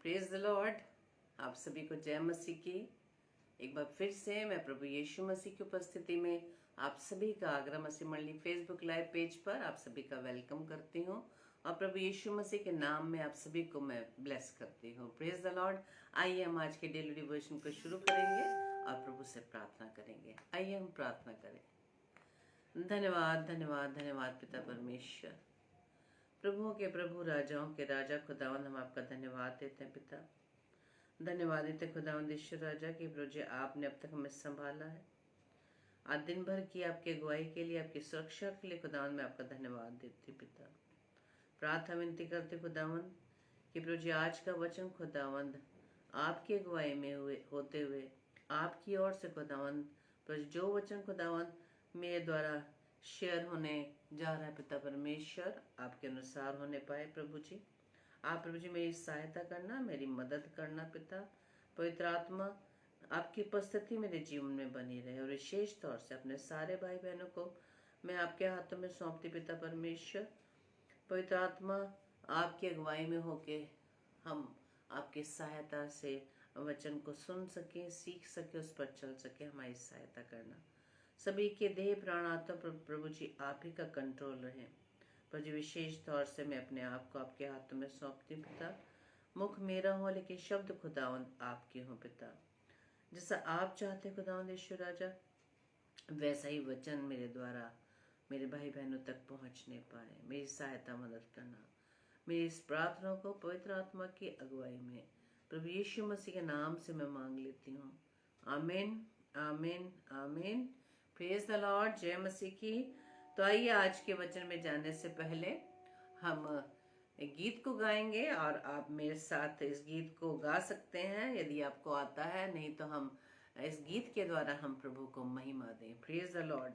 Praise the Lord. आप सभी को जय मसीह की। एक बार फिर से मैं प्रभु यीशु मसीह की उपस्थिति में आप सभी का आगरा मसीह मंडली फेसबुक लाइव पेज पर आप सभी का वेलकम करती हूँ और प्रभु यीशु मसीह के नाम में आप सभी को मैं ब्लेस करती हूँ। Praise the Lord. आइए हम आज के डेली डिवोशन को शुरू करेंगे और प्रभु से प्रार्थना करेंगे। आइए हम प्रार्थना करें। धन्यवाद धन्यवाद धन्यवाद पिता परमेश्वर, प्रभुओं के प्रभु राजाओं के राजा खुदावंद, हम आपका धन्यवाद देते हैं पिता। धन्यवाद देते खुदावंद ईश्वर राजा की प्रभु जी आपने अब तक हमें संभाला है। आज दिन भर की आपकी अगुवाई के लिए, आपकी सुरक्षा के लिए खुदावंद मैं आपका धन्यवाद देती पिता। प्रार्थना विनती करते खुदावंद कि प्रभु जी आज का वचन खुदावंद आपकी अगुवाई में होते हुए आपकी ओर से खुदावंद प्रभु जी जो वचन खुदावंद मेरे द्वारा शेयर होने जा रहा है पिता परमेश्वर, आपके अनुसार होने पाए। प्रभु जी आप प्रभु जी मेरी सहायता करना, मेरी मदद करना पिता। पवित्र आत्मा आपकी उपस्थिति मेरे जीवन में बनी रहे और विशेष तौर से अपने सारे भाई बहनों को मैं आपके हाथों में सौंपती पिता परमेश्वर। पवित्र आत्मा आपकी अगुवाई में होके हम आपकी सहायता से वचन को सुन सकें, सीख सके, उस पर चल सके। हमारी सहायता करना। सभी के देह प्राण आत्मा प्रभु जी आप ही का कंट्रोल रहे। प्रभु जी विशेष तौर से मैं अपने आप को आपके हाथों में सौंपती हूँ पिता। मुख मेरा हो लेकिन शब्द खुदावंद आपके हों पिता। जैसा आप चाहते खुदावंद ईश्वर राजा, वैसा ही वचन मेरे द्वारा मेरे भाई बहनों तक पहुँचने पाए। मेरी सहायता मदद करना। मेरी इस प्रार्थना को पवित्र आत्मा की अगुवाई में प्रभु यीशु मसीह के नाम से मैं मांग लेती हूँ। आमीन आमीन आमीन। Praise the Lord. जय मसीह की। तो आइए आज के वचन में जाने से पहले हम एक गीत को गाएंगे और आप मेरे साथ इस गीत को गा सकते हैं यदि आपको आता है, नहीं तो हम इस गीत के द्वारा हम प्रभु को महिमा दें। Praise the Lord.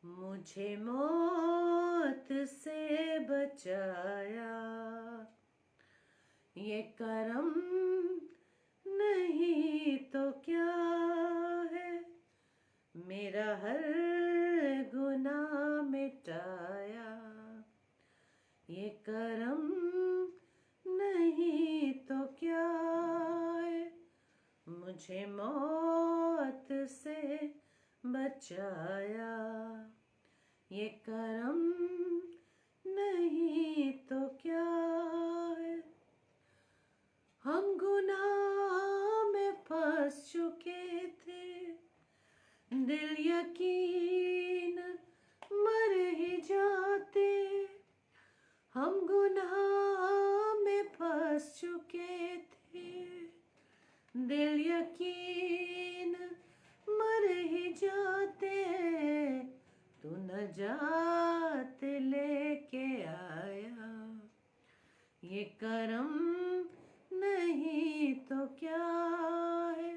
मुझे मौत से बचाया ये करम नहीं तो क्या है, मेरा हर गुनाह मिटाया ये करम नहीं तो क्या है, मुझे मौत से बचाया ये करम नहीं तो क्या है। हम गुनाह में फंस चुके थे, दिल यकीन मर ही जाते। हम गुनाह में फंस चुके थे, दिल यकीन मर ही जाते। तू नजात लेके आया ये करम नहीं तो क्या है,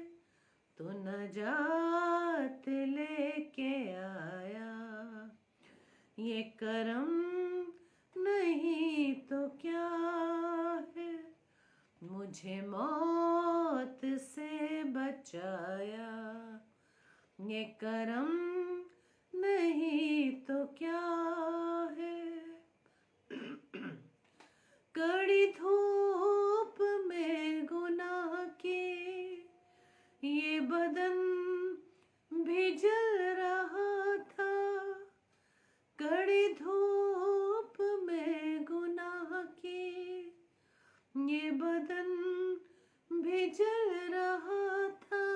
तू नजात लेके आया ये करम नहीं तो क्या है, मुझे मौत से बचाया ये करम नहीं तो क्या है। कड़ी धूप में गुनाह की ये बदन भी जल रहा था। कड़ी धूप में गुनाह की ये बदन भी जल रहा था।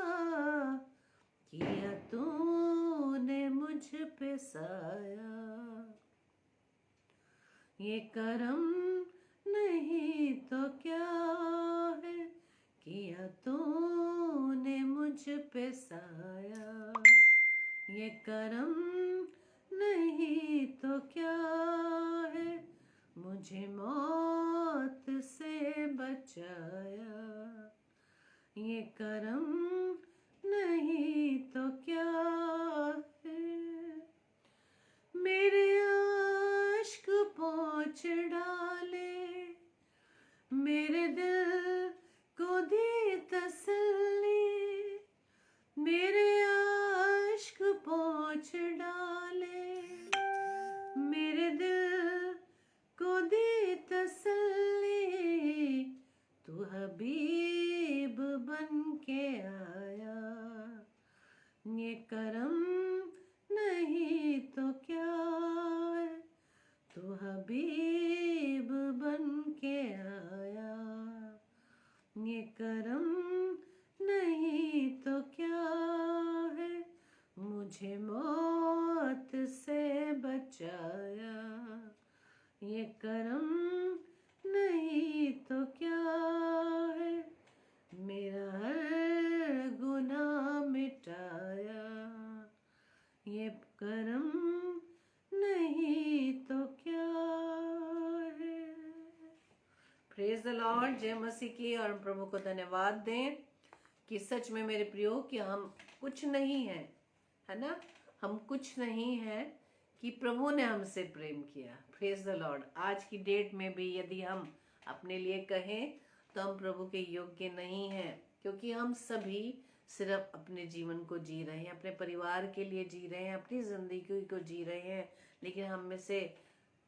किया तूने मुझ पे साया ये करम नहीं तो क्या है, किया तूने मुझ पे साया ये करम नहीं तो क्या है, मुझे मौत से बचाया ये करम नहीं तो क्या है। मेरे आश्क पोंछ डाले, मेरे दिल को दी तसल्ली। मेरे आश्क पोंछ डाले, मेरे दिल को दी तसल्ली। मुझे मौत से बचाया, ये करम नहीं तो क्या है, मेरा हर गुनाह मिटाया, ये करम नहीं तो क्या है। प्रेज द लॉर्ड, जय मसीह की। और प्रभु को धन्यवाद दें कि सच में मेरे प्रियो कि हम कुछ नहीं है, है ना, हम कुछ नहीं है कि प्रभु ने हमसे प्रेम किया। Praise the Lord. आज की डेट में भी यदि हम अपने लिए कहें तो हम प्रभु के योग्य नहीं हैं, क्योंकि हम सभी सिर्फ अपने जीवन को जी रहे हैं, अपने परिवार के लिए जी रहे हैं, अपनी जिंदगी को जी रहे हैं, लेकिन हम में से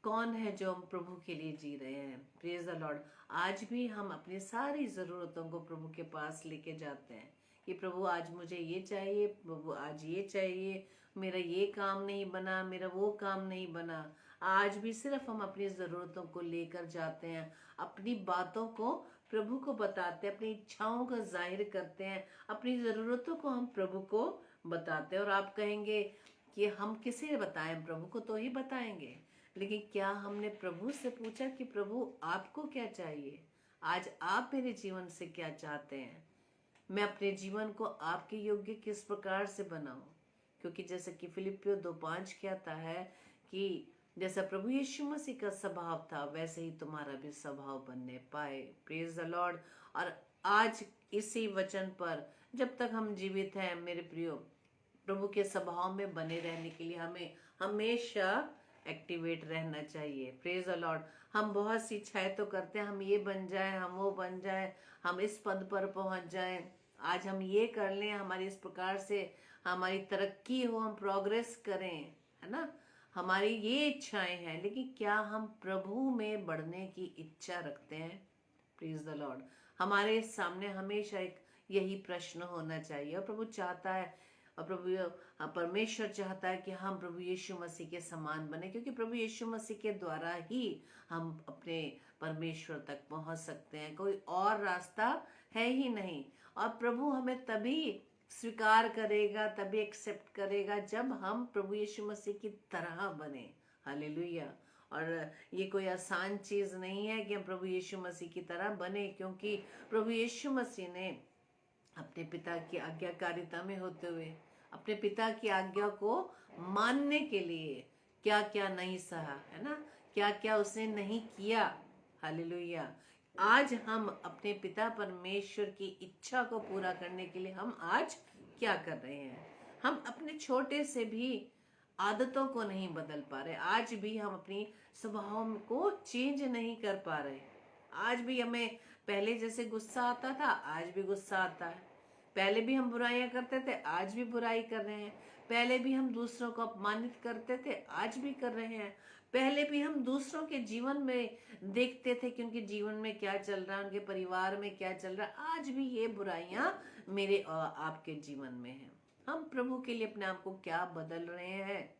कौन है जो हम प्रभु के लिए जी रहे हैं। Praise the Lord. आज भी हम अपनी सारी ज़रूरतों को प्रभु के पास लेके जाते हैं कि प्रभु आज मुझे ये चाहिए, प्रभु आज ये चाहिए, मेरा ये काम नहीं बना, मेरा वो काम नहीं बना। आज भी सिर्फ हम अपनी ज़रूरतों को लेकर जाते हैं, अपनी बातों को प्रभु को बताते हैं, अपनी इच्छाओं का जाहिर करते हैं, अपनी ज़रूरतों को हम प्रभु को बताते हैं। और आप कहेंगे कि हम किसे बताएं, प्रभु को तो ही बताएंगे, लेकिन क्या हमने प्रभु से पूछा कि प्रभु आपको क्या चाहिए, आज आप मेरे जीवन से क्या चाहते हैं, मैं अपने जीवन को आपके योग्य किस प्रकार से बनाऊं। क्योंकि जैसे कि फिलिपियो 2:5 कहता है कि जैसा प्रभु यीशु मसीह का स्वभाव था वैसे ही तुम्हारा भी स्वभाव बनने पाए। Praise the Lord. और आज इसी वचन पर जब तक हम जीवित हैं मेरे प्रियो, प्रभु के स्वभाव में बने रहने के लिए हमें हमेशा एक्टिवेट रहना चाहिए। Praise the Lord. हम बहुत सी इच्छाएं तो करते हैं, हम ये बन जाए, हम वो बन जाए, हम इस पद पर पहुंच जाएं, आज हम ये कर लें, हमारी इस प्रकार से हमारी तरक्की हो, हम प्रोग्रेस करें, है ना, हमारी ये इच्छाएं हैं। लेकिन क्या हम प्रभु में बढ़ने की इच्छा रखते हैं? Please the Lord. हमारे सामने हमेशा एक यही प्रश्न होना चाहिए। और प्रभु चाहता है, और प्रभु परमेश्वर चाहता है कि हम प्रभु यीशु मसीह के समान बने, क्योंकि प्रभु यीशु मसीह के द्वारा ही हम अपने परमेश्वर तक पहुंच सकते हैं। कोई और रास्ता है ही नहीं। और प्रभु हमें तभी स्वीकार करेगा, तभी एक्सेप्ट करेगा जब हम प्रभु यीशु मसीह की तरह बने। हालेलुया। और ये कोई आसान चीज नहीं है कि हम प्रभु यीशु मसीह की तरह बने, क्योंकि प्रभु यीशु मसीह ने अपने पिता की आज्ञाकारिता में होते हुए अपने पिता की आज्ञा को मानने के लिए क्या क्या नहीं सहा, है ना, क्या क्या उसने नहीं किया। हालेलुया। आज हम अपने पिता परमेश्वर की इच्छा को पूरा करने के लिए हम आज क्या कर रहे हैं? हम अपने छोटे से भी आदतों को नहीं बदल पा रहे, आज भी हम अपनी स्वभाव को चेंज नहीं कर पा रहे। आज भी हमें पहले जैसे गुस्सा आता था आज भी गुस्सा आता है, पहले भी हम बुराइयां करते थे आज भी बुराई कर रहे हैं, पहले भी हम दूसरों को अपमानित करते थे आज भी कर रहे हैं, पहले भी हम दूसरों के जीवन में देखते थे कि उनके जीवन में क्या चल रहा है, उनके परिवार में क्या चल रहा है, आज भी ये बुराइयां मेरे और आपके जीवन में है। हम प्रभु के लिए अपने आप को क्या बदल रहे हैं?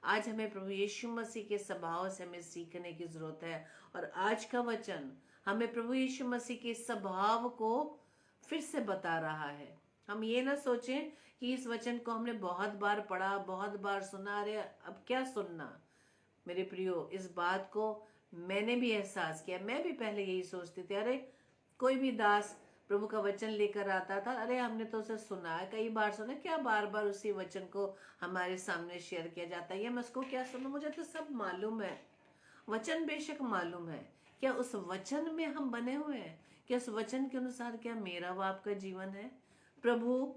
आज हमें प्रभु यीशु मसीह के स्वभाव से हमें सीखने की जरूरत है। और आज का वचन हमें प्रभु यीशु मसीह के स्वभाव को फिर से बता रहा है। हम ये ना सोचें कि इस वचन को हमने बहुत बार पढ़ा, बहुत बार सुना, अरे अब क्या सुनना। मेरे प्रियो, इस बात को मैंने भी एहसास किया। मैं भी पहले यही सोचती थी, अरे कोई भी दास प्रभु का वचन लेकर आता था, अरे हमने तो उसे सुना है, कई बार सुना, क्या बार बार उसी वचन को हमारे सामने शेयर किया जाता है, या मैं उसको क्या सुनूं, मुझे तो सब मालूम है। वचन बेशक मालूम है, क्या उस वचन में हम बने हुए हैं? क्या उस वचन के अनुसार क्या मेरा व आपका जीवन है? प्रभु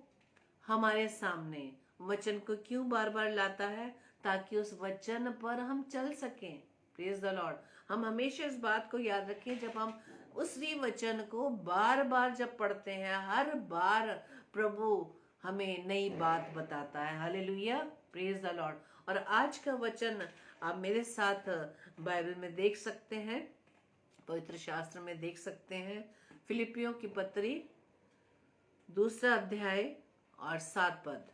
हमारे सामने वचन को क्यों बार बार लाता है? ताकि उस वचन पर हम चल सकें। Praise the Lord. हम हमेशा इस बात को याद रखें, जब हम उसी वचन को बार बार जब पढ़ते हैं, हर बार प्रभु हमें नई बात बताता है। हालेलुया। Praise the Lord. और आज का वचन आप मेरे साथ बाइबल में देख सकते हैं, पवित्र शास्त्र में देख सकते हैं। फिलिपियों की पत्री 2 अध्याय और 7 पद।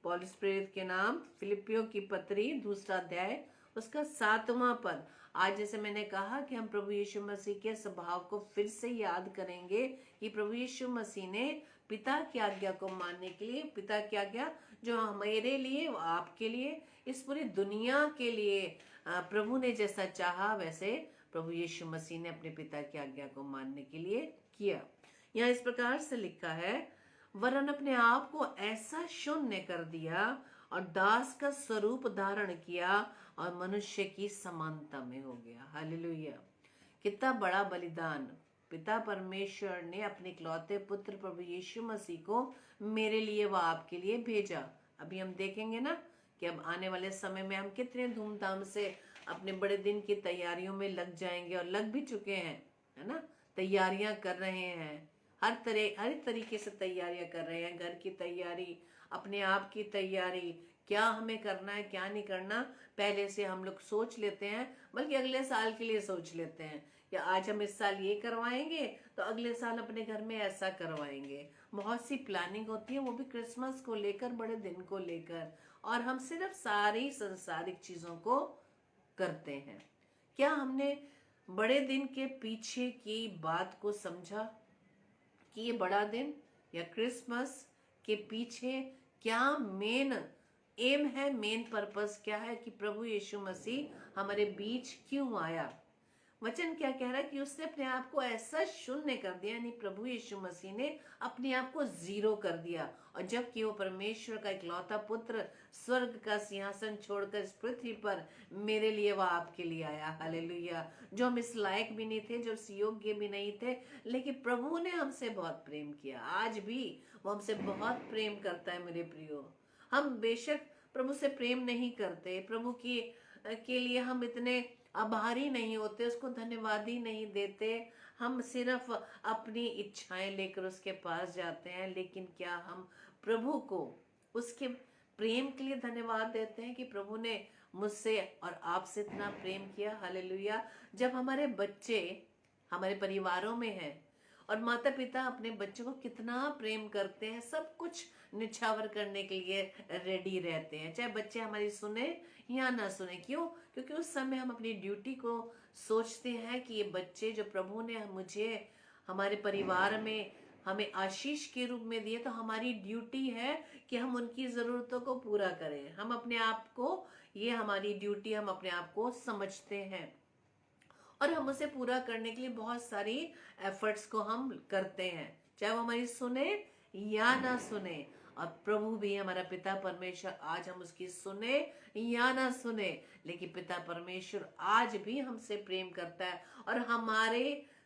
पौलुस प्रेरित के नाम, फिलिपियों की पत्री 2 अध्याय उसका 7वां पद। आज जैसे मैंने कहा कि हम प्रभु यीशु मसीह के स्वभाव को फिर से याद करेंगे कि प्रभु यीशु मसीह ने पिता की आज्ञा को मानने के लिए, पिता की आज्ञा जो मेरे लिए, आपके लिए, इस पूरी दुनिया के लिए प्रभु ने जैसा चाहा वैसे प्रभु यीशु मसीह ने अपने पिता की आज्ञा को मानने के लिए किया। यहाँ इस प्रकार से लिखा है, वरन अपने आप को ऐसा शून्य कर दिया और दास का स्वरूप धारण किया और मनुष्य की समानता में हो गया। हालेलुया। कितना बड़ा बलिदान पिता परमेश्वर ने अपने इकलौते पुत्र प्रभु यीशु मसीह को मेरे लिए व आपके लिए भेजा। अभी हम देखेंगे ना कि अब आने वाले समय में हम कितने धूमधाम से अपने बड़े दिन की तैयारियों में लग जाएंगे, और लग भी चुके हैं, है ना। तैयारियां कर रहे हैं, हर तरीके से तैयारियां कर रहे हैं। घर की तैयारी, अपने आप की तैयारी, क्या हमें करना है क्या नहीं करना पहले से हम लोग सोच लेते हैं, बल्कि अगले साल के लिए सोच लेते हैं कि आज हम इस साल ये करवाएंगे तो अगले साल अपने घर में ऐसा करवाएंगे। बहुत सी प्लानिंग होती है, वो भी क्रिसमस को लेकर, बड़े दिन को लेकर, और हम सिर्फ सारी संसारिक चीजों को करते हैं। क्या हमने बड़े दिन के पीछे की बात को समझा कि ये बड़ा दिन या क्रिसमस के पीछे क्या मेन एम है, मेन पर्पस क्या है कि प्रभु यीशु मसीह हमारे बीच क्यों आया। वचन क्या कह रहा है कि उसने अपने आप को ऐसा शून्य कर दिया, यानी प्रभु यीशु मसीह ने अपने आप को जीरो कर दिया, और जबकि वो परमेश्वर का इकलौता पुत्र स्वर्ग का सिंहासन छोड़कर इस पृथ्वी पर मेरे लिए व आपके लिए आया। हालेलुया। जो हम इस लायक भी नहीं थे, जो इस योग्य भी नहीं थे, लेकिन प्रभु ने हमसे बहुत प्रेम किया। आज भी वो हमसे बहुत प्रेम करता है मेरे प्रियो। हम बेशक प्रभु से प्रेम नहीं करते, प्रभु की के लिए हम इतने आभारी नहीं होते, उसको धन्यवाद ही नहीं देते, हम सिर्फ अपनी इच्छाएं लेकर उसके पास जाते हैं। लेकिन क्या हम प्रभु को उसके प्रेम के लिए धन्यवाद देते हैं कि प्रभु ने मुझसे और आपसे इतना प्रेम किया। हालेलुया। जब हमारे बच्चे हमारे परिवारों में हैं और माता पिता अपने बच्चों को कितना प्रेम करते हैं, सब कुछ निछावर करने के लिए रेडी रहते हैं, चाहे बच्चे हमारी सुने या ना सुने। क्यों? क्योंकि उस समय हम अपनी ड्यूटी को सोचते हैं कि ये बच्चे जो प्रभु ने मुझे हमारे परिवार में हमें आशीष के रूप में दिए, तो हमारी ड्यूटी है कि हम उनकी जरूरतों को पूरा करें। हम अपने आप को, ये हमारी ड्यूटी हम अपने आप को समझते हैं, और हम उसे पूरा करने के लिए बहुत सारी एफर्ट्स को हम करते हैं, चाहे वो हमारी सुने या ना सुने। और प्रभु भी, हमारा पिता परमेश्वर, आज हम उसकी सुने या ना सुने, लेकिन पिता परमेश्वर आज भी हमसे प्रेम करता है, और हमारे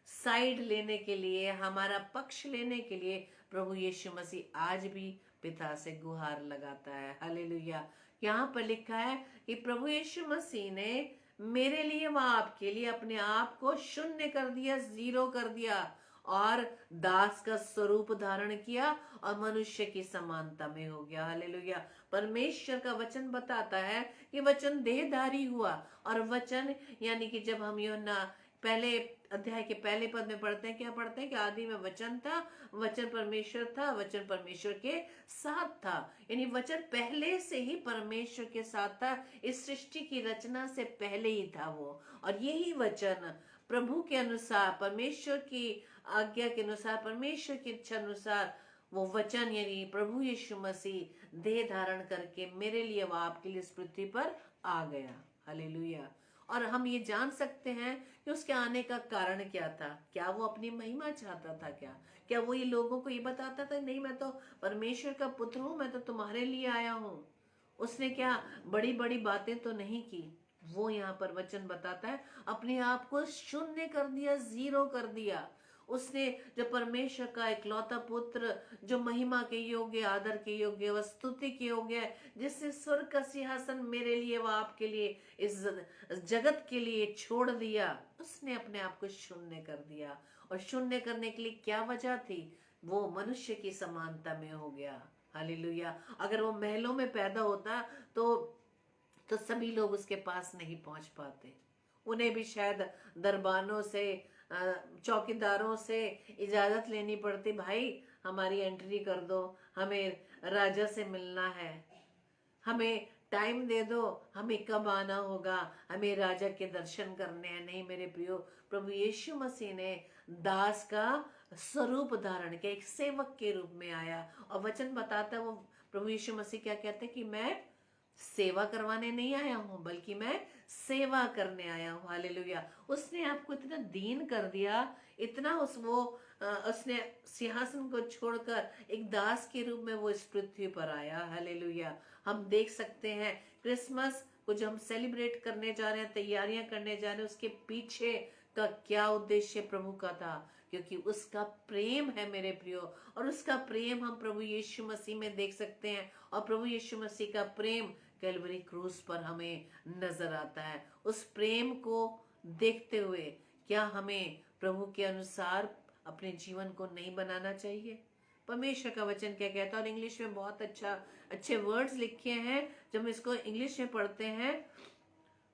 साइड लेने के लिए, हमारा पक्ष लेने के लिए प्रभु यीशु मसीह आज भी पिता से गुहार लगाता है। हालेलुया। यहाँ पर लिखा है कि प्रभु यीशु मसीह ने मेरे लिए व आपके लिए अपने आप को शून्य कर दिया, जीरो कर दिया, और दास का स्वरूप धारण किया और मनुष्य की समानता में हो गया। हालेलुया। परमेश्वर का वचन बताता है कि वचन देहधारी हुआ, और वचन यानी कि जब हम यूहन्ना पहले अध्याय के पहले पद में पढ़ते हैं, क्या पढ़ते हैं कि आदि में वचन था, वचन परमेश्वर था, वचन परमेश्वर के साथ था। यानी वचन पहले से ही परमेश्वर के साथ था, इस सृष्टि की रचना से पहले ही था वो। और यही वचन प्रभु के अनुसार, परमेश्वर की आज्ञा के अनुसार, परमेश्वर की इच्छा अनुसार, वो वचन यानी प्रभु यीशु मसीह देह धारण करके मेरे लिए व आपके लिए इस पृथ्वी पर आ गया। हालेलुया। और हम ये जान सकते हैं कि उसके आने का कारण क्या था। क्या वो अपनी महिमा चाहता था? क्या वो ये लोगों को ये बताता था, नहीं मैं तो परमेश्वर का पुत्र हूं, मैं तो तुम्हारे लिए आया हूं। उसने क्या बड़ी बड़ी बातें तो नहीं की। वो यहाँ पर वचन बताता है अपने आप को शून्य कर दिया, जीरो कर दिया। उसने जो परमेश्वर का इकलौता पुत्र, जो महिमा के योग्य, आदर के योग्य व स्तुति के योग्य है, जिससे स्वर्ग का सिंहासन मेरे लिए व आपके लिए, इस जगत के लिए छोड़ दिया, उसने अपने आप को शून्य कर दिया। और शून्य करने के लिए क्या वजह थी? वो मनुष्य की समानता में हो गया। हालेलुया। अगर वो महलों में पैदा होता तो सभी लोग उसके पास नहीं पहुंच पाते। उन्हें भी शायद दरबानों से, चौकीदारों से इजाजत लेनी पड़ती, भाई हमारी एंट्री कर दो, हमें राजा से मिलना है, हमें टाइम दे दो, हमें कब आना होगा, हमें राजा के दर्शन करने हैं। नहीं मेरे प्रियो, प्रभु यीशु मसीह ने दास का स्वरूप धारण किया, एक सेवक के रूप में आया। और वचन बताता है वो प्रभु यीशु मसीह क्या कहते हैं कि मैं सेवा करवाने नहीं आया हूं बल्कि मैं सेवा करने आया हूं। हालेलुया। उसने आपको इतना दीन कर दिया, इतना उसने सिंहासन को छोड़कर एक दास के रूप में वो इस पृथ्वी पर आया। हालेलुया। हम देख सकते हैं क्रिसमस को जो हम सेलिब्रेट करने जा रहे हैं, तैयारियां करने जा रहे हैं, उसके पीछे का क्या उद्देश्य प्रभु का था, क्योंकि उसका प्रेम है मेरे प्रियो, और उसका प्रेम हम प्रभु यीशु मसीह में देख सकते हैं। और प्रभु यीशु मसीह का प्रेम कैलवरी क्रूस पर हमें नजर आता है। उस प्रेम को देखते हुए क्या हमें प्रभु के अनुसार अपने जीवन को नहीं बनाना चाहिए? परमेश्वर का वचन क्या कहता है, और इंग्लिश में बहुत अच्छे वर्ड्स लिखे हैं। जब हम इसको इंग्लिश में पढ़ते हैं,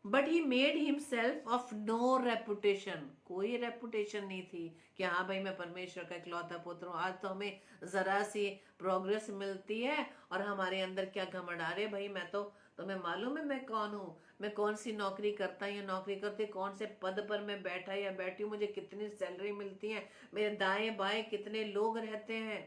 but he made himself of no reputation, कोई रेपुटेशन नहीं थी कि हाँ भाई मैं परमेश्वर का इकलौता पुत्र हूँ। आज तो हमें जरा सी प्रोग्रेस मिलती है और हमारे अंदर क्या घमंड आ रहे भाई, मैं तो तुम्हें मालूम है मैं कौन हूँ, मैं कौन सी नौकरी करता या नौकरी करते, कौन से पद पर मैं बैठा या बैठी हूँ, मुझे कितनी सैलरी मिलती है, मेरे दाएं बाएं कितने लोग रहते हैं,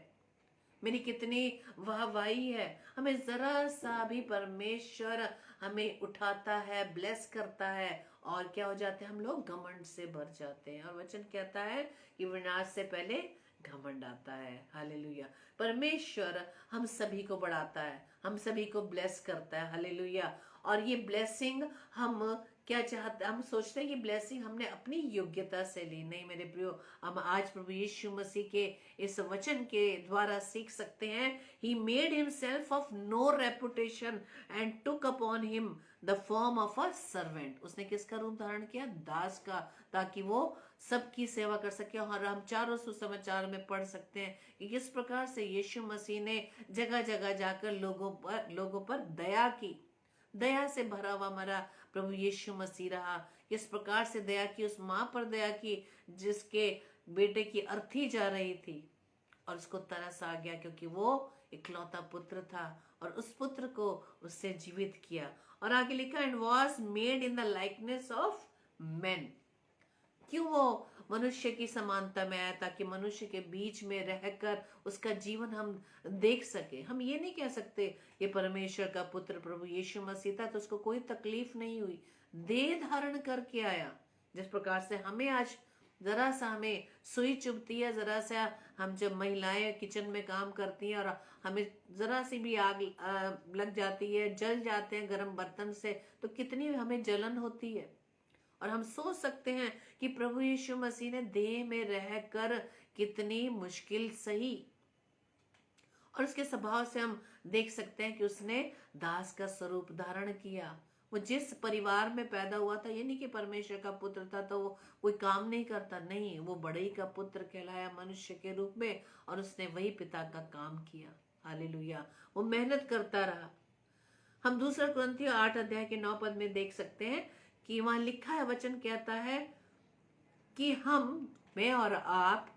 मेरी कितनी वाहवाही है। हमें जरा सा भी परमेश्वर हमें उठाता है, ब्लेस करता है, और क्या हो जाते हैं हम लोग, घमंड से भर जाते हैं। और वचन कहता है कि विनाश से पहले घमंड आता है। हालेलुया। परमेश्वर हम सभी को बढ़ाता है, हम सभी को ब्लेस करता है। हालेलुया। और ये ब्लेसिंग हम क्या चाहते, हम सोचते हैं कि ब्लेसिंग हमने अपनी योग्यता से ली। नहीं मेरे प्रियो, हम आज प्रभु यीशु मसीह के इस वचन के द्वारा सीख सकते हैं। He made himself of no reputation and took upon him the form of a servant. उसने किसका रूप धारण किया? दास का, ताकि वो सबकी सेवा कर सके। और हम चारों सुसमाचार में पढ़ सकते हैं कि किस प्रकार से यीशु मसीह ने जगह जगह जाकर लोगों पर दया की, दया से भरा हुआ हमारा प्रभु यीशु मसीह रहा। किस प्रकार से दया की, उस माँ पर दया की जिसके बेटे की अर्थी जा रही थी, और उसको तरस आ गया क्योंकि वो इकलौता पुत्र था, और उस पुत्र को उससे जीवित किया। और आगे लिखा, and was made in the likeness of man. क्यों वो मनुष्य की समानता में आया? ताकि मनुष्य के बीच में रहकर उसका जीवन हम देख सके। हम ये नहीं कह सकते ये परमेश्वर का पुत्र प्रभु यीशु मसीह था तो उसको कोई तकलीफ नहीं हुई, देह धारण करके आया। जिस प्रकार से हमें आज जरा सा हमें सुई चुभती है, जरा सा हम जब महिलाएं किचन में काम करती हैं और हमें जरा सी भी आग लग जाती है, जल जाते हैं गर्म बर्तन से, तो कितनी हमें जलन होती है। और हम सोच सकते हैं कि प्रभु यीशु मसीह ने देह में रहकर कितनी मुश्किल सही, और उसके स्वभाव से हम देख सकते हैं कि उसने दास का स्वरूप धारण किया। वो जिस परिवार में पैदा हुआ था, ये नहीं कि परमेश्वर का पुत्र था तो वो कोई काम नहीं करता, नहीं, वो बड़ई का पुत्र कहलाया मनुष्य के रूप में, और उसने वही पिता का काम किया। हालेलुया। वो मेहनत करता रहा। हम दूसरा कुरिन्थियों 8 अध्याय के 9 पद में देख सकते हैं कि वहां लिखा है, वचन कहता है कि मैं और आप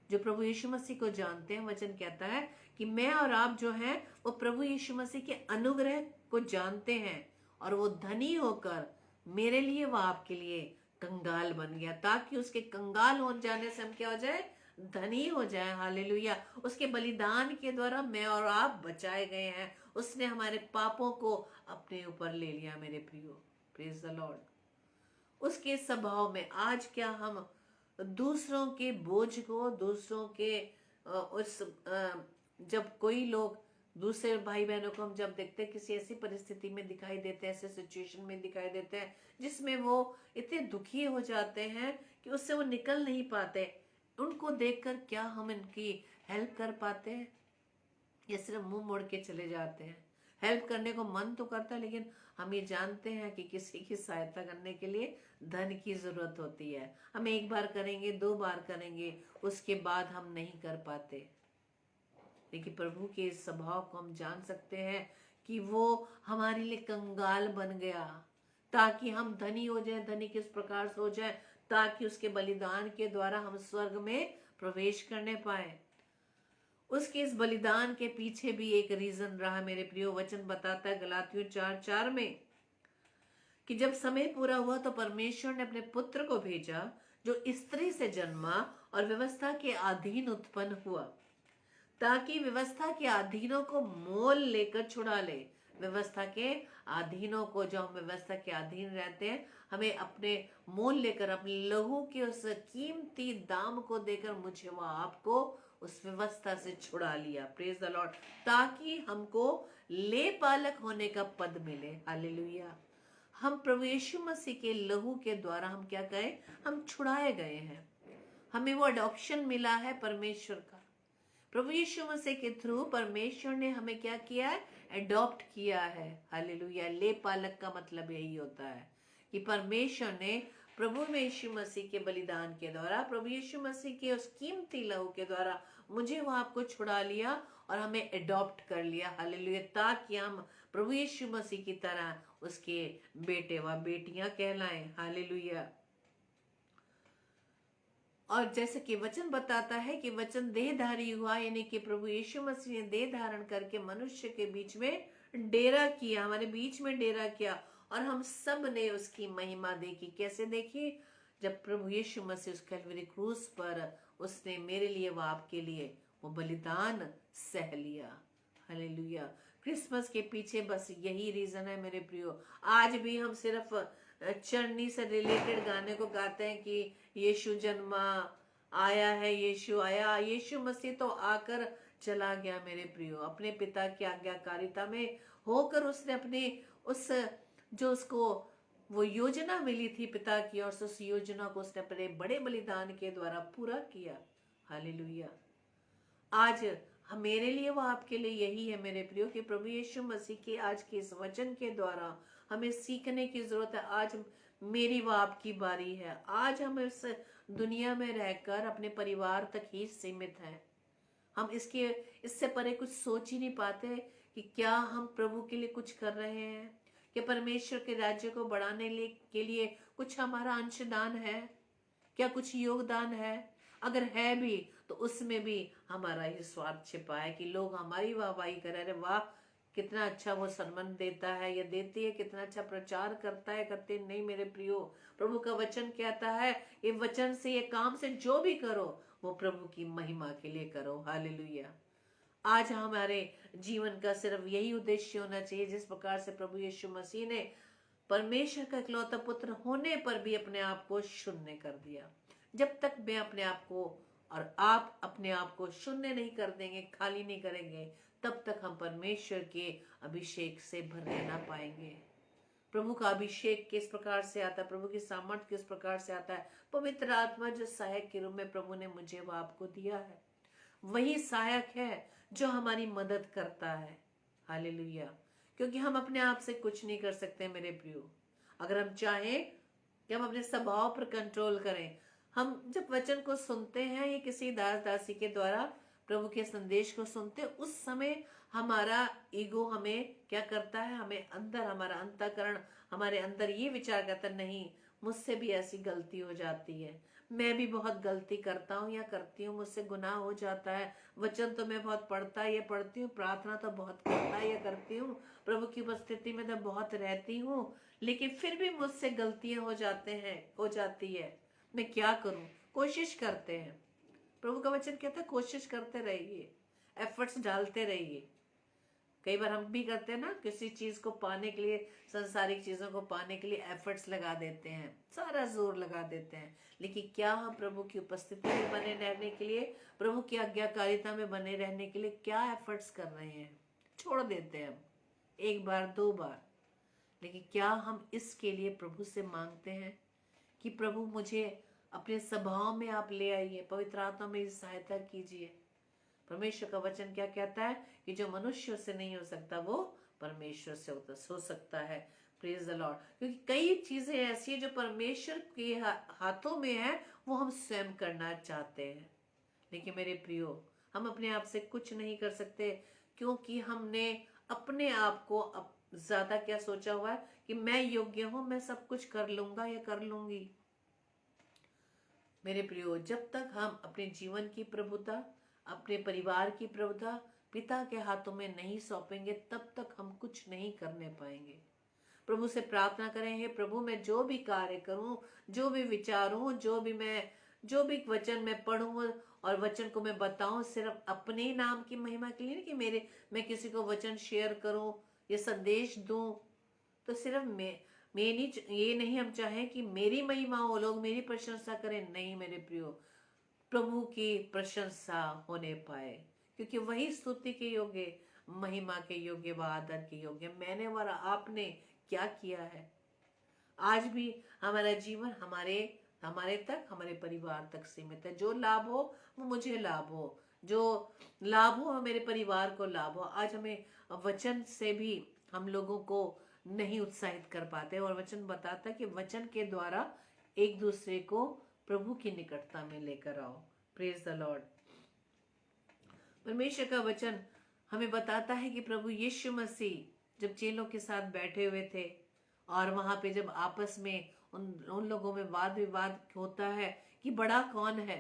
जो प्रभु यीशु मसीह को जानते हैं, वचन कहता है कि मैं और आप जो हैं वो प्रभु यीशु मसीह के अनुग्रह को जानते हैं, और वो धनी होकर मेरे लिए, वो आपके लिए कंगाल बन गया, ताकि उसके कंगाल हो जाने से हम क्या हो जाए, धनी हो जाए। हालेलुया। उसके बलिदान के द्वारा मैं और आप बचाए गए हैं। उसने हमारे पापों को अपने ऊपर ले लिया मेरे प्रियो। Praise the Lord. उसके स्वभाव में आज क्या हम दूसरों के बोझ को, दूसरों के जब कोई लोग दूसरे भाई बहनों को हम जब देखते हैं किसी ऐसी परिस्थिति में दिखाई देते हैं, ऐसे सिचुएशन में दिखाई देते हैं जिसमें वो इतने दुखी हो जाते हैं कि उससे वो निकल नहीं पाते, उनको देखकर क्या हम इनकी हेल्प कर पाते हैं? या सिर्फ मुंह मोड़ के चले जाते हैं? हेल्प करने को मन तो करता है, लेकिन हम ये जानते हैं कि किसी की सहायता करने के लिए धन की जरूरत होती है। हम एक बार करेंगे, 2 बार करेंगे, उसके बाद हम नहीं कर पाते। लेकिन प्रभु के इस स्वभाव को हम जान सकते हैं कि वो हमारे लिए कंगाल बन गया ताकि हम धनी हो जाएं। धनी किस प्रकार से हो जाए? ताकि उसके बलिदान के द्वारा हम स्वर्ग में प्रवेश करने पाए। उसके इस बलिदान के पीछे भी एक रीजन रहा मेरे प्रियो। वचन बताता है गलातियों 4:4 में कि जब समय पूरा हुआ तो परमेश्वर ने अपने पुत्र को भेजा जो स्त्री से जन्मा और व्यवस्था के अधीन उत्पन्न हुआ, ताकि व्यवस्था के अधीनों को मोल लेकर छुड़ा ले। व्यवस्था के अधीनों को, जो हम व्यवस्था के अधीन रहते हैं, हमें अपने मोल लेकर, अपने लहू के उस कीमती दाम को देकर मुझे व आपको उस व्यवस्था से छुड़ा लिया। Praise the Lord. ताकि हमको ले पालक होने का पद मिले। हालेलुया। हम प्रभु यीशु मसीह के लहू के द्वारा हम क्या कहें, हम छुड़ाए गए हैं। हमें वो अडॉप्शन मिला है परमेश्वर का। प्रभु यीशु मसीह के थ्रू परमेश्वर ने हमें क्या किया है, अडॉप्ट किया है। हालेलुया। ले पालक का मतलब यही होता है कि परमेश्वर ने प्रभु यीशु मसीह के बलिदान के द्वारा, प्रभु यीशु मसीह के उस कीमती लहू के द्वारा मुझे वो आपको छुड़ा लिया और हमें अडॉप्ट कर लिया। हालेलुया। ताकि हम प्रभु यीशु मसीह की तरह उसके बेटे व बेटियां कहलाएं। हालेलुया। और जैसे कि वचन बताता है कि वचन देहधारी हुआ, यानी कि प्रभु यीशु मसीह ने देह धारण करके मनुष्य के बीच में डेरा किया, हमारे बीच में डेरा किया, और हम सब ने उसकी महिमा देखी। कैसे देखी? जब प्रभु यीशु मसीह उस कैलवरी क्रूस पर उसने मेरे लिए व आपके लिए वो बलिदान सह लिया। हालेलुया। क्रिसमस के पीछे बस यही रीजन है मेरे प्रियो। आज भी हम सिर्फ चरनी से रिलेटेड गाने को गाते हैं कि यीशु जन्मा, आया है यीशु आया। यीशु मसीह तो आकर चला गया मेरे प्रियो, अपने पिता की आज्ञाकारिता में होकर उसने अपने उस जो उसको वो योजना मिली थी पिता की, और उस योजना को उसने अपने बड़े बलिदान के द्वारा पूरा किया। हालेलुया। आज मेरे लिए वो आपके लिए यही है मेरे प्रियो कि प्रभु यीशु मसीह के आज के इस वचन के द्वारा हमें सीखने की जरूरत है। आज मेरी व आपकी बारी है। आज हम इस दुनिया में रहकर अपने परिवार तक ही सीमित हैं। हम इससे परे कुछ सोच ही नहीं पाते कि क्या हम प्रभु के लिए कुछ कर रहे हैं, कि परमेश्वर के राज्य को बढ़ाने के लिए कुछ हमारा अंशदान है, क्या कुछ योगदान है? अगर है भी तो उसमें भी हमारा ही स्वार्थ छिपा है कि लोग हमारी वाहवाही करें। अरे वाह, कितना अच्छा वो सम्मान देता है या देती है, कितना अच्छा प्रचार करता है, करते नहीं मेरे प्रियो। प्रभु का वचन कहता है, ये वचन से, ये काम से जो भी करो वो प्रभु की महिमा के लिए करो। हालेलुया। आज हमारे जीवन का सिर्फ यही उद्देश्य होना चाहिए, जिस प्रकार से प्रभु यीशु मसीह ने परमेश्वर का इकलौता पुत्र होने पर भी अपने आप को शून्य कर दिया। जब तक मैं अपने आप को और आप अपने आप को शून्य नहीं कर देंगे, खाली नहीं करेंगे, तब तक हम परमेश्वर के अभिषेक से भरने ना पाएंगे। प्रभु का अभिषेक किस प्रकार से आता है, प्रभु की सामर्थ किस प्रकार से आता है? पवित्र आत्मा जो सहायक के रूप में प्रभु ने मुझे व आपको दिया है, वही सहायक है जो हमारी मदद करता है। हालेलुया। क्योंकि हम अपने आप से कुछ नहीं कर सकते मेरे प्रियो। अगर हम चाहें कि हम अपने स्वभाव पर कंट्रोल करें, हम जब वचन को सुनते हैं या किसी दास दासी के द्वारा प्रभु के संदेश को सुनते हैं, उस समय हमारा ईगो हमें क्या करता है, हमें अंदर, हमारा अंतःकरण हमारे अंदर ये विचार करता है, नहीं मुझसे भी ऐसी गलती हो जाती है, मैं भी बहुत गलती करता हूँ या करती हूँ, मुझसे गुनाह हो जाता है, वचन तो मैं बहुत पढ़ता या पढ़ती हूँ, प्रार्थना तो बहुत करता या करती हूँ, प्रभु की उपस्थिति में तो बहुत रहती हूँ, लेकिन फिर भी मुझसे गलतियां हो जाती है। मैं क्या करूं? कोशिश करते हैं। प्रभु का वचन कहता है कोशिश करते रहिए, एफर्ट्स डालते रहिए। कई बार हम भी करते हैं ना, किसी चीज को पाने के लिए, संसारिक चीजों को पाने के लिए एफर्ट्स लगा देते हैं, सारा जोर लगा देते हैं, लेकिन क्या हम प्रभु की उपस्थिति में बने रहने के लिए, प्रभु की आज्ञाकारिता में बने रहने के लिए क्या एफर्ट्स कर रहे हैं? छोड़ देते हैं हम एक बार दो बार, लेकिन क्या हम इसके लिए प्रभु से मांगते हैं कि प्रभु मुझे अपने स्वभाव में आप ले आइए, पवित्र आत्मा में सहायता कीजिए। परमेश्वर का वचन क्या कहता है कि जो मनुष्य से नहीं हो सकता वो परमेश्वर से हो सकता है। Praise the Lord. क्योंकि कई चीजें ऐसी है जो परमेश्वर के हाथों में है, वो हम स्वयं करना चाहते हैं, लेकिन मेरे प्रियो हम अपने आप से कुछ नहीं कर सकते, क्योंकि हमने अपने आप को ज्यादा क्या सोचा हुआ है कि मैं योग्य हूं, मैं सब कुछ कर लूंगा या कर लूंगी। मेरे प्रियो, जब तक हम अपने जीवन की प्रभुता, अपने परिवार की प्रभुता पिता के हाथों में नहीं सौंपेंगे, तब तक हम कुछ नहीं करने पाएंगे। प्रभु से प्रार्थना करें, हे प्रभु मैं जो भी कार्य करूं, जो भी विचारूं, जो भी मैं जो भी वचन मैं पढ़ूं और वचन को मैं बताऊं सिर्फ अपने नाम की महिमा के लिए नहीं, कि मैं किसी को वचन शेयर करूं या संदेश दूं तो सिर्फ मैं नहीं, ये नहीं हम चाहें कि मेरी महिमा हो, लोग मेरी प्रशंसा करें। नहीं मेरे प्रियो, प्रभु की प्रशंसा होने पाए, क्योंकि वही स्तुति के योग्य, महिमा के योग्य व आदर के योग्य मैंने और आपने क्या किया है। आज भी हमारा जीवन हमारे हमारे तक, हमारे परिवार तक सीमित है। जो लाभ हो वो मुझे लाभ हो, जो लाभ हो मेरे परिवार को लाभ हो। आज हमें वचन से भी हम लोगों को नहीं उत्साहित कर पाते, और वचन बताता है कि वचन के द्वारा एक दूसरे को प्रभु की निकटता में लेकर आओ। Praise the Lord. परमेश्वर का वचन हमें बताता है कि प्रभु यीशु मसीह जब चेलों के साथ बैठे हुए थे और वहां पे जब आपस में उन लोगों में वाद विवाद होता है कि बड़ा कौन है,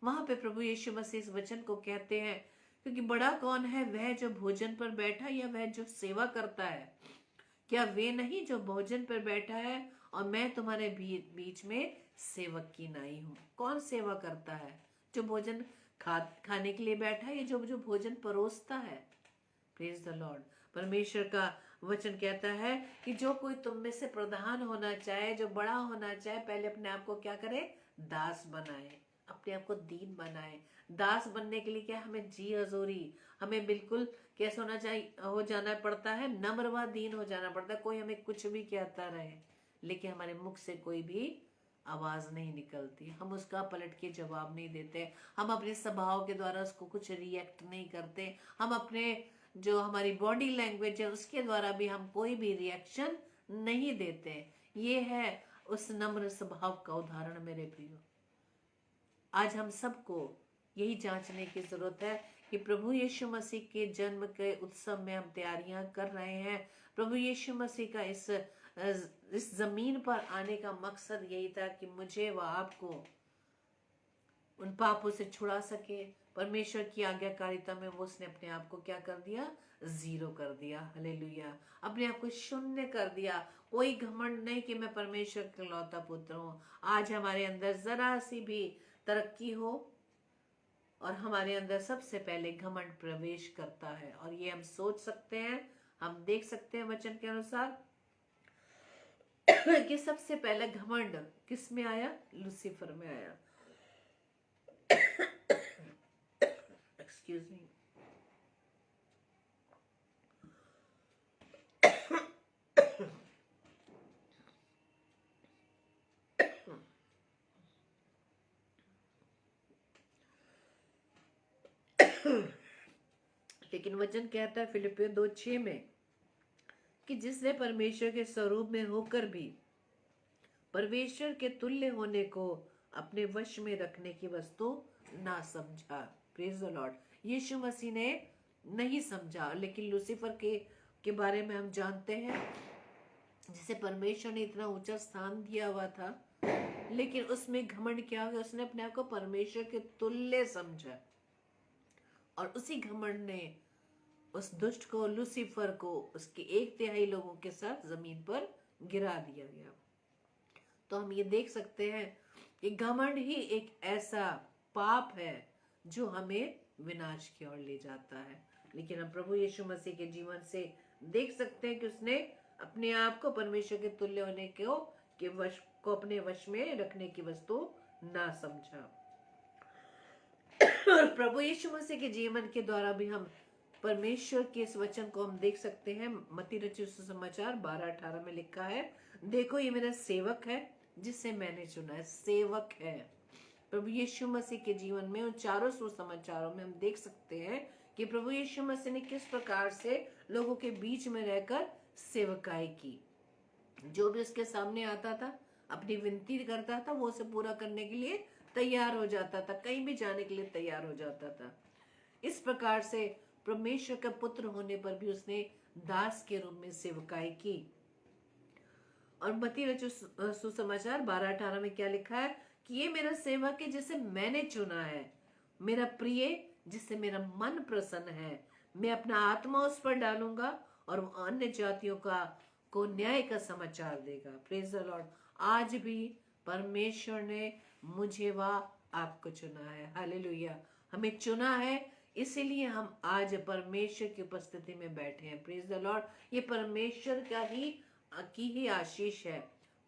वहां पे प्रभु यीशु मसीह इस वचन को कहते हैं, क्योंकि बड़ा कौन है, वह जो भोजन पर बैठा या वह जो सेवा करता है? क्या वे नहीं जो भोजन पर बैठा है और मैं तुम्हारे बीच में सेवक की नाई हूँ। कौन सेवा करता है? जो भोजन खाने के लिए बैठा है, जो जो भोजन परोसता है। Praise the Lord. परमेश्वर का वचन कहता है कि जो कोई तुम में से प्रधान होना चाहे, जो बड़ा होना चाहे, पहले अपने आप को क्या करे? दास बनाए, अपने आप को दीन बनाए। दास बनने के लिए क्या? हमें जी हजूरी, हमें बिल्कुल कैसे होना चाहिए, हो जाना पड़ता है, नम्र व दीन हो जाना पड़ता है। कोई हमें कुछ भी कहता रहे लेकिन हमारे मुख से कोई भी आवाज नहीं निकलती, हम उसका पलट के जवाब नहीं देते, हम अपने स्वभाव के द्वारा उसको कुछ रिएक्ट नहीं करते, हम अपने जो हमारी बॉडी लैंग्वेज है उसके द्वारा भी हम कोई भी रिएक्शन नहीं देते। ये है उस नम्र स्वभाव का उदाहरण मेरे प्रियो। आज हम सबको यही जांचने की जरूरत है कि प्रभु यीशु मसीह के जन्म के उत्सव में हम तैयारियां कर रहे हैं। प्रभु यीशु मसीह का इस जमीन पर आने का मकसद यही था कि मुझे व आपको उन पापों से छुड़ा सके। परमेश्वर की आज्ञाकारिता में वो उसने अपने आप को क्या कर दिया? जीरो कर दिया। हालेलुया। अपने आप को शून्य कर दिया। कोई घमंड नहीं कि मैं परमेश्वर का इकलौता पुत्र हूं। आज हमारे अंदर जरा सी भी तरक्की हो और हमारे अंदर सबसे पहले घमंड प्रवेश करता है, और ये हम सोच सकते हैं, हम देख सकते हैं वचन के अनुसार कि सबसे पहले घमंड किस में आया? लूसीफर में आया। Excuse me. लेकिन वचन कहता है फिलिपियों 2:6 में कि जिसने परमेश्वर के स्वरूप में होकर भी परमेश्वर के तुल्य होने को अपने वश में रखने की वस्तु ना समझा। Praise the lord. Yeshu Masih ने नहीं समझा, लेकिन लूसीफर के बारे में हम जानते हैं, जिसे परमेश्वर ने इतना ऊंचा स्थान दिया हुआ था, लेकिन उसमें घमंड क्या हो गया? उसने अपने आप को परमेश्वर के तुल्य समझा, और उसी घमंड ने उस दुष्ट को, लूसीफर को, उसके 1/3 लोगों के साथ जमीन पर गिरा दिया गया। तो हम ये देख सकते हैं कि घमंड ही एक ऐसा पाप है जो हमें विनाश की ओर ले जाता है। लेकिन हम प्रभु यीशु मसीह के जीवन से देख सकते हैं कि उसने अपने आप को परमेश्वर के तुल्य होने को अपने वश में रखने की वस्तु ना समझा। और प्रभु यीशु मसीह के जीवन के द्वारा भी हम परमेश्वर के इस वचन को हम देख सकते हैं। मत्ती रचित सुसमाचार 12:18 में लिखा है, देखो ये मेरा सेवक है जिसे मैंने चुना है। सेवक है। प्रभु यीशु मसीह के जीवन में उन चारों सुसमाचारों में हम देख सकते हैं कि प्रभु यीशु मसीह ने किस प्रकार से लोगों के बीच में रहकर सेवकाई की। जो भी उसके सामने आता था, अपनी विनती करता था, वो उसे पूरा करने के लिए तैयार हो जाता था, कहीं भी जाने के लिए तैयार हो जाता था। इस प्रकार से परमेश्वर का पुत्र होने पर भी उसने दास के रूप में सेवकाई की। और मत्ती रचित सुसमाचार 12:18 में क्या लिखा है कि ये मेरा सेवक है जिसे मैंने चुना है, मेरा प्रिय जिससे मेरा मन प्रसन्न है। मैं अपना आत्मा उस पर डालूंगा और वो अन्य जातियों को न्याय का समाचार देगा। Praise the Lord. आज भी परमेश्वर ने मुझे व आपको चुना है। हालेलुया, हमें चुना है, इसीलिए हम आज परमेश्वर की उपस्थिति में बैठे हैं। Praise the Lord. ये परमेश्वर का ही आशीष है,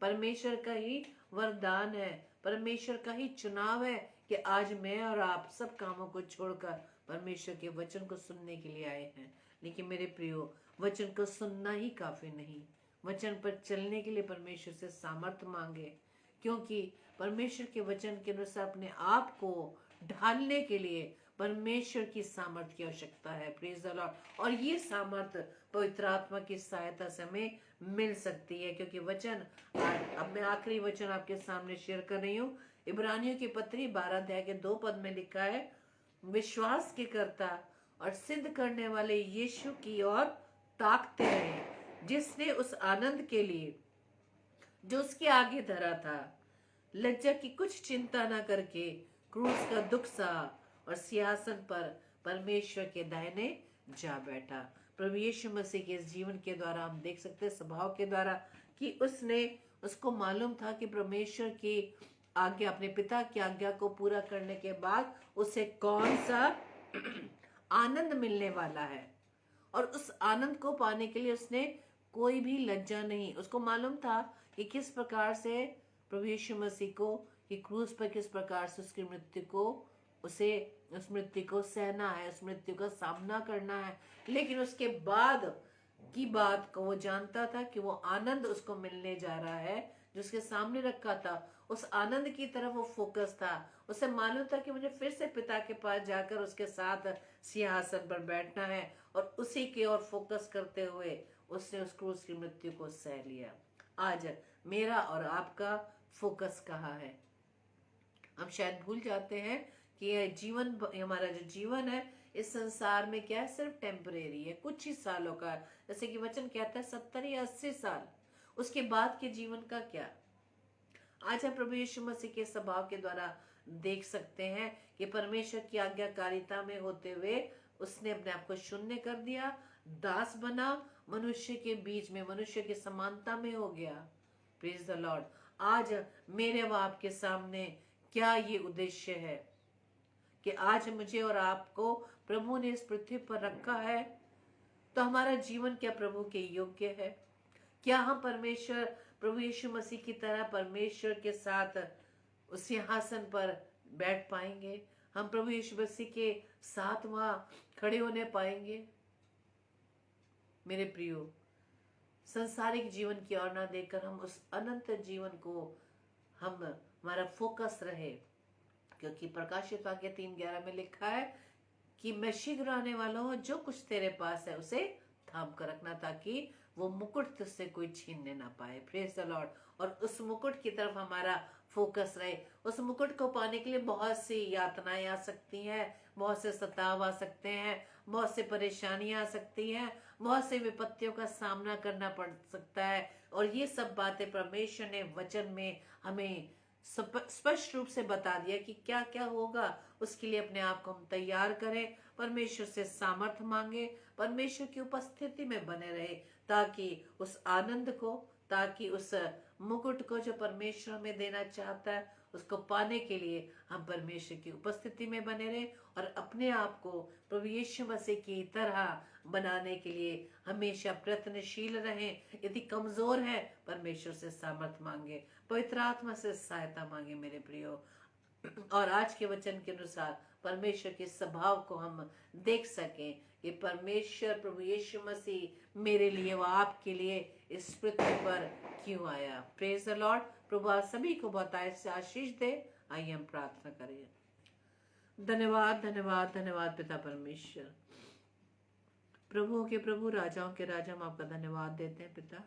परमेश्वर का ही वरदान है, परमेश्वर का ही चुनाव है कि आज मैं और आप सब कामों को छोड़कर परमेश्वर के वचन को सुनने के लिए आए हैं। लेकिन मेरे प्रियो, वचन को सुनना ही काफी नहीं, वचन पर चलने के लिए परमेश्वर से सामर्थ्य मांगे, क्योंकि परमेश्वर के वचन के अनुसार अपने आप को ढालने के लिए परमेश्वर की सामर्थ्य की आवश्यकता है। Praise the Lord. और ये सामर्थ्य पवित्र आत्मा की सहायता से हमें मिल सकती है, क्योंकि वचन, अब मैं आखिरी वचन आपके सामने शेयर कर रही हूँ। इब्रानियों की पत्री 12 अध्याय के 2 पद में लिखा है, विश्वास के कर्ता और सिद्ध करने वाले यीशु की ओर ताकते रहे, जिसने उस आनंद के लिए जो उसके आगे धरा था, लज्जा की कुछ चिंता न करके क्रूस का दुख सहा और सिंहासन पर परमेश्वर के दाहिने जा बैठा। प्रभु यीशु मसीह के इस जीवन के द्वारा हम देख सकते हैं, स्वभाव के द्वारा, कि उसको मालूम था कि परमेश्वर की आज्ञा, अपने पिता की आज्ञा को पूरा करने के बाद उसे कौन सा आनंद मिलने वाला है, और उस आनंद को पाने के लिए उसने कोई भी लज्जा नहीं। उसको मालूम था कि किस प्रकार से प्रभु यीशु मसीह को, कि क्रूस पर किस प्रकार से उसकी मृत्यु को, उसे उस मृत्यु को सहना है, उस मृत्यु का सामना करना है। लेकिन उसके बाद की बात को वो जानता था कि वो आनंद उसको मिलने जा रहा है जो उसके सामने रखा था। उस आनंद की तरफ वो फोकस था। उसे मालूम था कि मुझे फिर से पिता के पास जाकर उसके साथ सिंहासन पर बैठना है, और उसी की ओर फोकस करते हुए उसने उस क्रूस की मृत्यु को सह लिया। आज मेरा और आपका फोकस कहाँ है? हम शायद भूल जाते हैं कि यह जीवन, हमारा जो जीवन है इस संसार में क्या है, सिर्फ टेम्परेरी है, कुछ ही सालों का। जैसे कि वचन कहता है 70 या 80 साल, उसके बाद के जीवन का क्या? आज हम प्रभु यीशु मसीह के स्वभाव के द्वारा देख सकते हैं कि परमेश्वर की आज्ञाकारिता में होते हुए उसने अपने आप को शून्य कर दिया, दास बना, मनुष्य के बीच में, मनुष्य की समानता में हो गया। Praise the Lord. आज मेरे व आपके सामने क्या ये उद्देश्य है कि आज मुझे और आपको प्रभु ने इस पृथ्वी पर रखा है, तो हमारा जीवन क्या प्रभु के योग्य है? क्या हम परमेश्वर, प्रभु यीशु मसीह की तरह परमेश्वर के साथ उस सिंहासन पर बैठ पाएंगे? हम प्रभु यीशु मसीह के साथ वहां खड़े होने पाएंगे? मेरे प्रियो, संसारिक जीवन की ओर ना देखकर हम उस अनंत जीवन को, हमारा फोकस रहे, क्योंकि प्रकाशित वाक्य 3:11 में लिखा है कि मैं शीघ्र आने वाला हूं, जो कुछ तेरे पास है उसे थाम कर रखना, ताकि वो मुकुट तुझसे कोई छीनने ना पाए। Praise the Lord. और उस मुकुट की तरफ हमारा फोकस रहे। उस मुकुट को पाने के लिए बहुत सी यातनाएं आ सकती हैं, बहुत से सताव आ सकते हैं, बहुत से परेशानियां आ सकती हैं, बहुत से विपत्तियों का सामना करना पड़ सकता है। और ये सब बातें परमेश्वर ने वचन में हमें स्पष्ट रूप से बता दिया कि क्या क्या होगा। उसके लिए अपने आप को हम तैयार करें, परमेश्वर से सामर्थ्य मांगे, परमेश्वर की उपस्थिति में बने रहे, ताकि उस आनंद को, ताकि उस मुकुट को जो परमेश्वर हमें देना चाहता है, उसको पाने के लिए हम परमेश्वर की उपस्थिति में बने रहे, और अपने आप को प्रभु यीशु मसीह की तरह बनाने के लिए हमेशा प्रयत्नशील रहें। यदि कमजोर है, परमेश्वर से सामर्थ्य मांगे, पवित्र आत्मा से सहायता मांगे मेरे प्रियो। और आज के वचन के अनुसार परमेश्वर के स्वभाव को हम देख सकें कि परमेश्वर प्रभु यीशु मसीह मेरे लिए व आपके लिए इस पृथ्वी पर क्यों आया। Praise the Lord. प्रभु आप सभी को बहुत आशीष दे। आइए हम प्रार्थना करें। धन्यवाद धन्यवाद धन्यवाद पिता परमेश्वर, प्रभुओं के प्रभु, राजाओं के राजा, हम आपका धन्यवाद देते हैं पिता।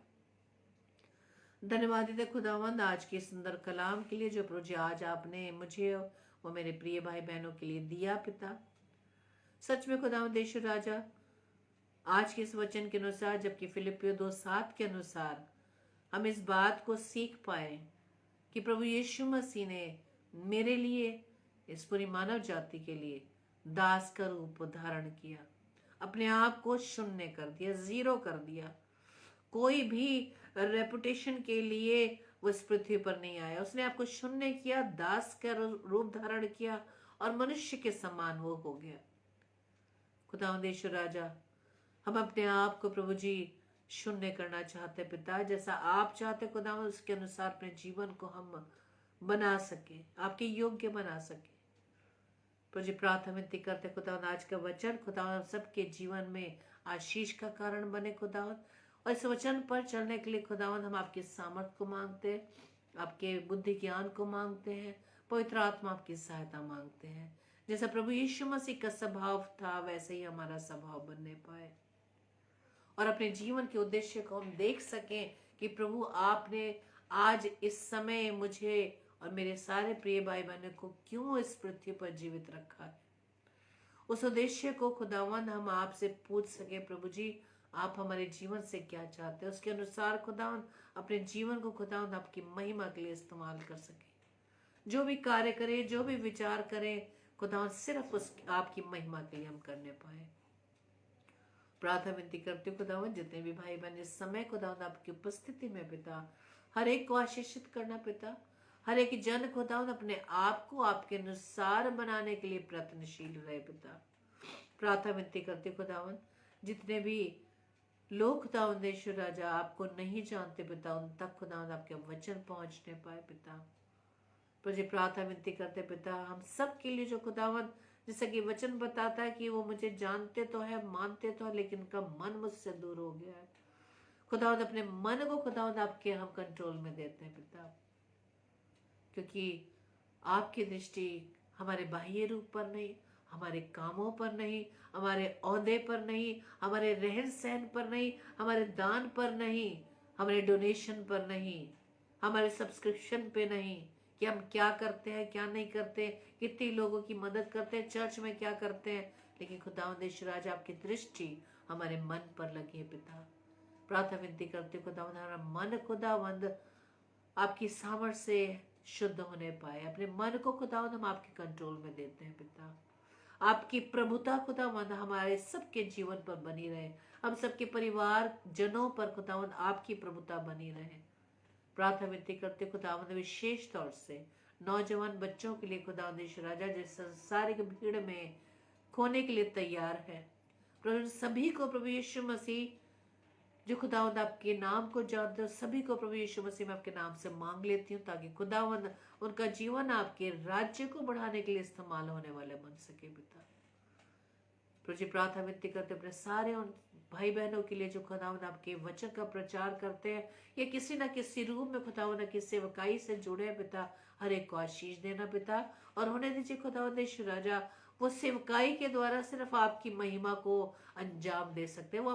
धन्यवाद देते खुदावंद आज के सुंदर कलाम के लिए, जो प्रभु आज आपने मुझे वो मेरे प्रिय भाई बहनों के लिए दिया पिता। सच में खुदावंद यीशु राजा, आज के इस वचन के अनुसार, जबकि फिलिपियो 2:7 के अनुसार हम इस बात को सीख पाए कि प्रभु यीशु मसीह ने मेरे लिए, इस पूरी मानव जाति के लिए दास का रूप धारण किया, अपने आप को शून्य कर दिया, जीरो कर दिया। कोई भी रेपुटेशन के लिए वो इस पृथ्वी पर नहीं आया, उसने आपको शून्य किया, दास का रूप धारण किया और मनुष्य के समान वो हो गया। खुदावंद यीशु राजा, हम अपने आप को प्रभु जी शून्य करना चाहते पिता, जैसा आप चाहते खुदावंद उसके अनुसार अपने जीवन को हम बना सके, आपके योग्य बना सके। प्रभु जी प्रार्थना विनती करते खुदावंद आज का वचन खुदावंद सबके जीवन में आशीष का कारण बने खुदावंद, और इस वचन पर चलने के लिए खुदावंद हम आपके सामर्थ को मांगते हैं, आपके बुद्धि ज्ञान को मांगते हैं, पवित्र आत्मा आपकी सहायता मांगते हैं। जैसा प्रभु यीशु मसीह का स्वभाव था वैसे ही हमारा स्वभाव बनने पाए और अपने जीवन के उद्देश्य को हम देख सकें कि प्रभु आपने आज इस समय मुझे और मेरे सारे प्रिय भाई बहनों को क्यों इस पृथ्वी पर जीवित रखा है। उस उद्देश्य को खुदावंद हम आपसे पूछ सके प्रभु जी, आप हमारे जीवन से क्या चाहते हैं, उसके अनुसार खुदावंद अपने जीवन को खुदावंद आपकी महिमा के लिए इस्तेमाल कर सके। जो भी कार्य करें, जो भी विचार करें खुदावंद सिर्फ उस आपकी महिमा के लिए हम करने पाए। प्रार्थना विनती करते हो खुदावंद जितने भी भाई बहन इस समय खुदावंद आपकी उपस्थिति में पिता, हर एक को आशीषित करना पिता, हर एक जन खुदावंद अपने आप को आपके अनुसार बनाने के लिए प्रयत्नशील रहे पिता। प्रार्थना विनती करते खुदावंद जितने भी लोग खुदावंद यीशु राजा आपको नहीं जानते पिता, उन तक खुदावंद आपके वचन पहुंचने पाए पिता। प्रभु प्रार्थना विनती करते पिता हम सब के लिए जो खुदावंद जैसा कि वचन बताता है कि वो मुझे जानते तो है, मानते तो है, लेकिन उनका मन मुझसे दूर हो गया है। खुदावंद अपने मन को खुदावंद आपके हम कंट्रोल में देते हैं पिता, क्योंकि आपकी दृष्टि हमारे बाह्य रूप पर नहीं, हमारे कामों पर नहीं, हमारे ओहदे पर नहीं, हमारे रहन सहन पर नहीं, हमारे दान पर नहीं, हमारे डोनेशन पर नहीं, हमारे सब्सक्रिप्शन पे नहीं कि हम क्या करते हैं क्या नहीं करते, कितने लोगों की मदद करते हैं, चर्च में क्या करते हैं, लेकिन खुदावंद यीशु राजा आपकी दृष्टि हमारे मन पर लगी है पिता। प्रार्थना विनती करते खुदावंद हमारा मन खुदावंद आपकी सामर्थ्य से शुद्ध होने पाए। अपने मन को खुदावंद हम आपके कंट्रोल में देते हैं पिता। आपकी प्रभुता खुदावंद हमारे सबके जीवन पर बनी रहे, हम सबके परिवार जनों पर खुदावंद आपकी प्रभुता बनी रहे। प्रार्थना विनती करते खुदावंद विशेष तौर से नौजवान बच्चों के लिए खुदावंद यीशु राजा जिस संसारिक भीड़ में खोने के लिए तैयार है, प्रभु सभी को प्रभु यीशु मसीह जो खुदावंद आपके नाम को जानते हो सभी को प्रभु यीशु मसीह मैं आपके नाम से मांग लेती हूँ, ताकि खुदावंद उनका जीवन आपके राज्य को बढ़ाने के लिए इस्तेमाल होने वाले बन सके पिता। प्रभु जी प्रार्थना विनती करते अपने सारे उन भाई बहनों के लिए जो खुदावंद आपके वचन का प्रचार करते हैं या किसी न किसी रूप में खुदावंद की सेवकाई से जुड़े हैं पिता, हर एक को आशीष देना पिता, और होने दीजिए खुदावंद यीशु राजा वो सेवकाई के द्वारा सिर्फ आपकी महिमा को अंजाम दे सकते हैं। वो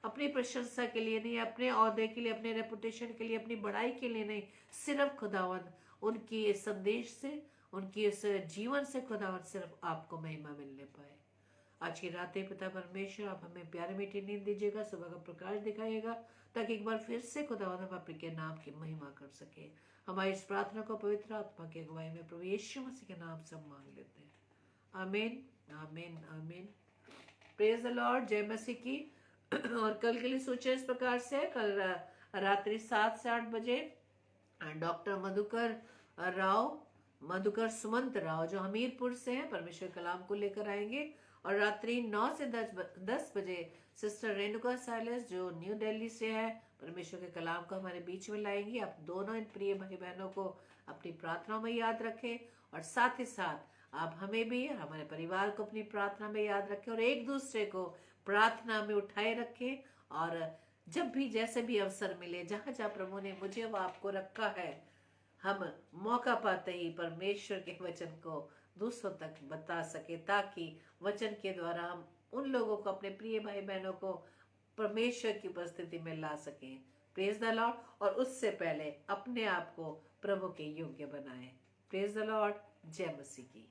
अपनी प्रशंसा के लिए नहीं, अपने ओहदे के लिए, अपने रेपुटेशन के लिए, अपनी बड़ाई के लिए नहीं, सिर्फ खुदावंद उनकी इस संदेश से, उनकी इस जीवन से खुदावंद सिर्फ आपको महिमा मिलने पाए। आज की रात पिता परमेश्वर आप हमें प्यारे मीठी नींद दीजिएगा, सुबह का प्रकाश दिखाइएगा, ताकि एक बार फिर से खुदावंद हम आपके नाम की महिमा कर सके। हमारी इस प्रार्थना को पवित्र आत्मा की अगुवाई में प्रभु यीशु मसीह के नाम से मांग लेते हैं। आमीन आमीन आमीन। Praise the Lord. जय मसीह की। और कल के लिए सोचा इस प्रकार से, कल रात्रि 7 से 8 बजे डॉक्टर मधुकर सुमंत राव जो हमीरपुर से हैं परमेश्वर कलाम को लेकर आएंगे, और रात्रि 9 से 10 बजे सिस्टर रेणुका साइलस जो न्यू दिल्ली से है परमेश्वर के कलाम को हमारे बीच में लाएंगी। आप दोनों इन प्रिय भाई बहनों को अपनी प्रार्थना में याद रखें, और साथ ही साथ आप हमें भी हमारे परिवार को अपनी प्रार्थना में याद रखें, और एक दूसरे को प्रार्थना में उठाए रखें। और जब भी जैसे भी अवसर मिले, जहाँ जहाँ प्रभु ने मुझे व आपको रखा है, हम मौका पाते ही परमेश्वर के वचन को दूसरों तक बता सके, ताकि वचन के द्वारा हम उन लोगों को, अपने प्रिय भाई बहनों को परमेश्वर की उपस्थिति में ला सकें। Praise the Lord. और उससे पहले अपने आप को प्रभु के योग्य बनाएं। Praise the Lord. जय मसीह की।